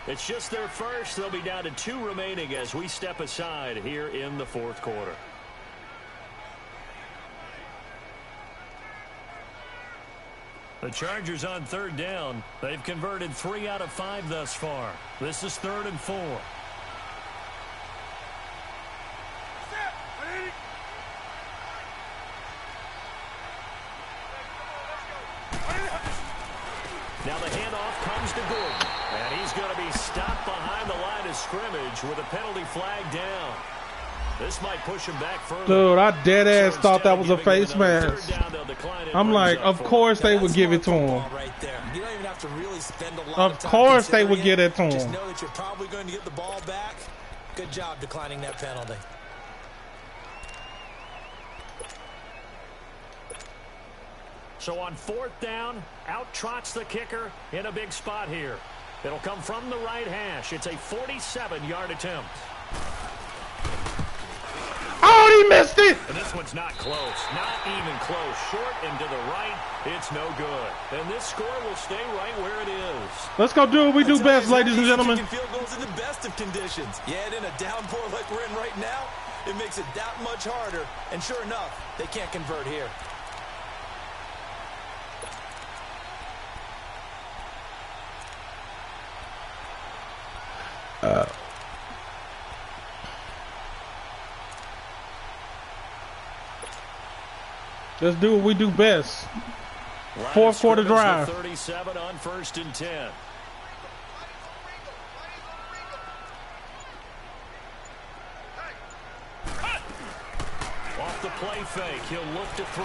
It's just their first. They'll be down to 2 remaining as we step aside here in the 4th quarter. The Chargers on 3rd down. They've converted 3 out of 5 thus far. This is 3rd and 4. Now the handoff comes to Gordon. And he's going to be stopped behind the line of scrimmage with a penalty flag down. This might push him back further. Dude, I dead ass thought that was a face mask. I'm like, of course they would give it to him. You don't even have to really spend a lot Of course they would get it to Just him. know that you're probably going to get the ball back. Good job declining that penalty. So on 4th down, out trots the kicker in a big spot here. It'll come from the right hash. It's a 47-yard attempt. Oh, he missed it! And this one's not close. Not even close. Short and to the right. It's no good. And this score will stay right where it is. Let's go do what we do best, ladies and gentlemen. Field goals in the best of conditions. Yet in a downpour like we're in right now, it makes it that much harder. And sure enough, they can't convert here. Let's do what we do best. Line 4th quarter scrimmage, drive. the 37 on 1st and 10. Off the play fake, he'll look to throw.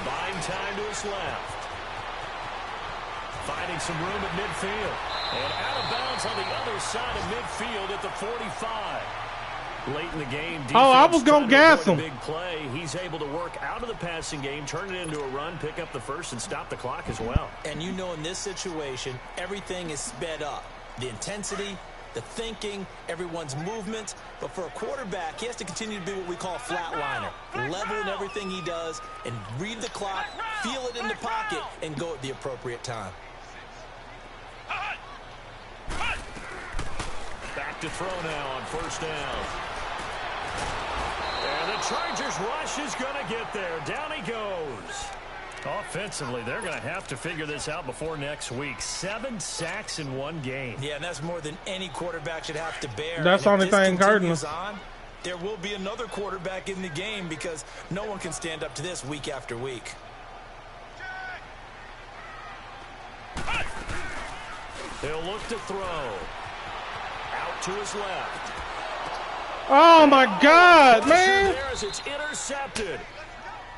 Buying time to his left. Finding some room at midfield. And out of bounds on the other side of midfield at the 45. Late in the game, Oh, I was going to gas him. Big play. He's able to work out of the passing game, turn it into a run, pick up the first, and stop the clock as well. And you know in this situation, everything is sped up. The intensity, the thinking, everyone's movement. But for a quarterback, he has to continue to be what we call a flatliner. Level in everything he does and read the clock, feel it in the pocket, and go at the appropriate time. Back to throw now on 1st down. And the Chargers rush is going to get there. Down he goes. Offensively, they're going to have to figure this out before next week. 7 sacks in 1 game. Yeah, and that's more than any quarterback should have to bear. That's the only thing hurting us. There will be another quarterback in the game because no one can stand up to this week after week. He'll He'll look to throw. Out to his left. Oh, my God, man. There's it's intercepted.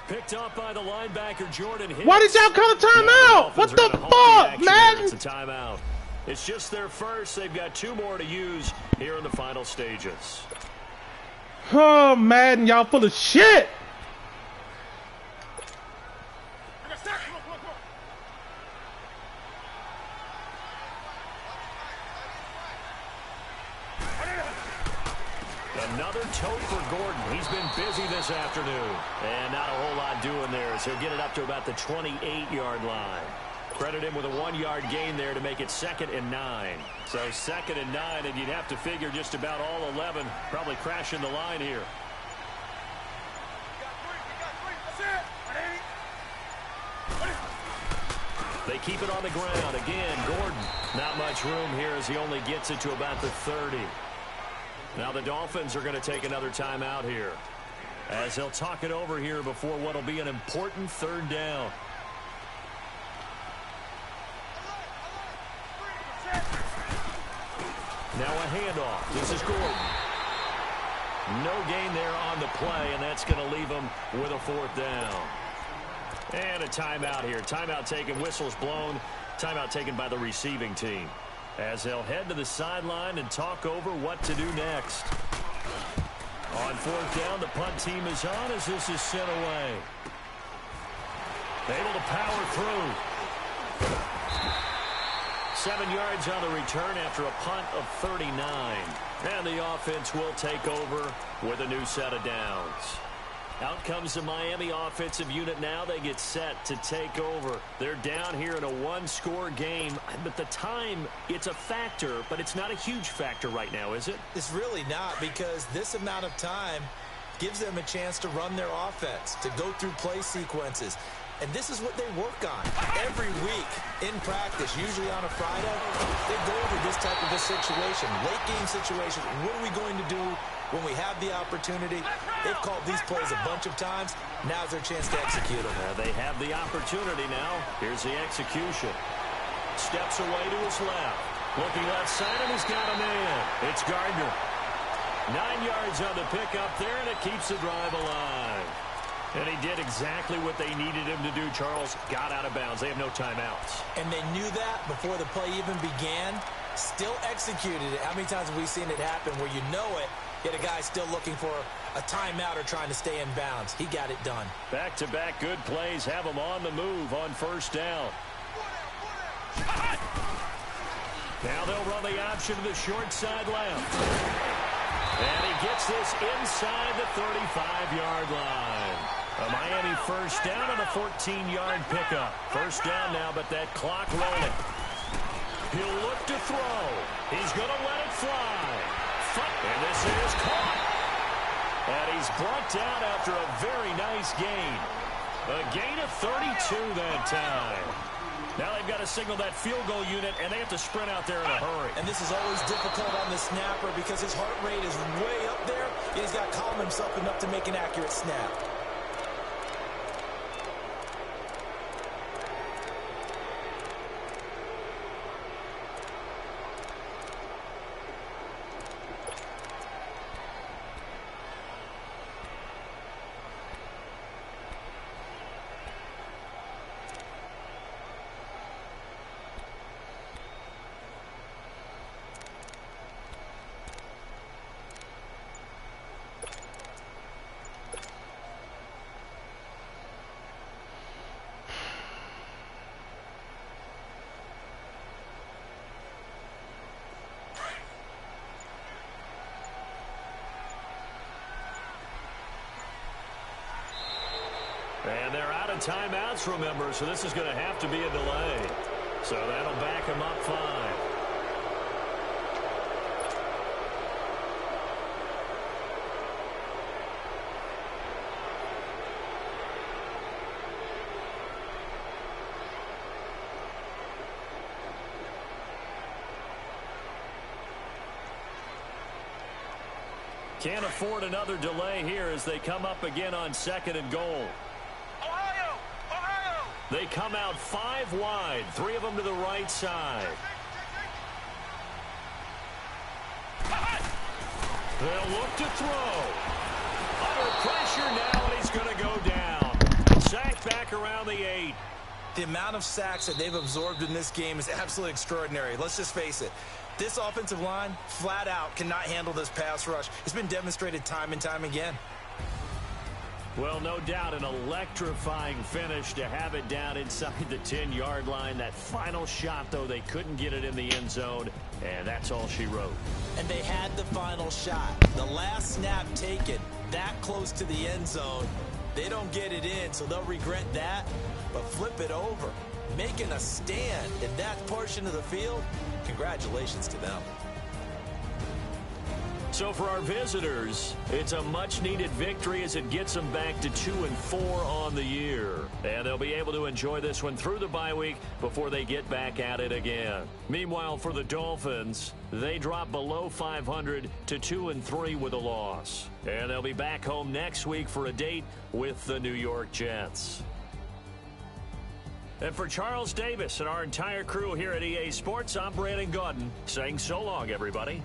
Picked up by the linebacker, Jordan Hicks. Why did y'all call a timeout? What the fuck, man? It's a timeout. It's just their first. They've got 2 more to use here in the final stages. Oh, Madden, y'all full of shit. Another tote for Gordon. He's been busy this afternoon. And not a whole lot doing there as he'll get it up to about the 28-yard line. Credit him with a 1-yard gain there to make it 2nd and 9. So 2nd and 9, and you'd have to figure just about all 11 probably crashing the line here. They keep it on the ground. Again, Gordon. Not much room here as he only gets it to about the 30. Now the Dolphins are going to take another timeout here as they'll talk it over here before what will be an important 3rd down. Now a handoff. This is Gordon. No gain there on the play, and that's going to leave him with a 4th down. And a timeout here. Timeout taken, whistles blown. Timeout taken by the receiving team as they'll head to the sideline and talk over what to do next. On 4th down, the punt team is on as this is sent away. Able to power through. 7 yards on the return after a punt of 39. And the offense will take over with a new set of downs. Out comes the Miami offensive unit now. They get set to take over. They're down here in a 1-score game. But the time, it's a factor, but it's not a huge factor right now, is it? It's really not, because this amount of time gives them a chance to run their offense, to go through play sequences. And this is what they work on every week in practice, usually on a Friday. They go over this type of a situation, late game situation. What are we going to do when we have the opportunity? They've called these plays a bunch of times. Now's their chance to execute them. They have the opportunity now. Here's the execution. Steps away to his left. Looking left side, and he's got a man. It's Gardner. 9 yards on the pickup there, and it keeps the drive alive. And he did exactly what they needed him to do, Charles. Got out of bounds. They have no timeouts. And they knew that before the play even began. Still executed it. How many times have we seen it happen where you know it, yet a guy still looking for a timeout or trying to stay in bounds? He got it done. Back-to-back good plays have him on the move on 1st down. Now they'll run the option to the short side left. And he gets this inside the 35-yard line. A Miami 1st down and a 14-yard pickup. 1st down now, but that clock rolling. He'll look to throw. He's going to let it fly. And this is caught. And he's brought down after a very nice gain. A gain of 32 that time. Now they've got to signal that field goal unit, and they have to sprint out there in a hurry. And this is always difficult on the snapper because his heart rate is way up there. He's got to calm himself enough to make an accurate snap. And they're out of timeouts, remember, so this is going to have to be a delay. So that'll back them up 5. Can't afford another delay here as they come up again on 2nd and goal. Ohio! Ohio! They come out 5 wide, 3 of them to the right side. They'll look to throw. Under pressure now, and he's going to go down. Sacked back around the 8. The amount of sacks that they've absorbed in this game is absolutely extraordinary. Let's just face it. This offensive line, flat out, cannot handle this pass rush. It's been demonstrated time and time again. Well, no doubt an electrifying finish to have it down inside the 10-yard line. That final shot, though, they couldn't get it in the end zone, and that's all she wrote. And they had the final shot. The last snap taken that close to the end zone. They don't get it in, so they'll regret that, but flip it over. Making a stand in that portion of the field, congratulations to them. So for our visitors, it's a much-needed victory as it gets them back to 2-4 on the year. And they'll be able to enjoy this one through the bye week before they get back at it again. Meanwhile, for the Dolphins, they drop below 500 to 2-3 with a loss. And they'll be back home next week for a date with the New York Jets. And for Charles Davis and our entire crew here at EA Sports, I'm Brandon Gaudin saying so long, everybody.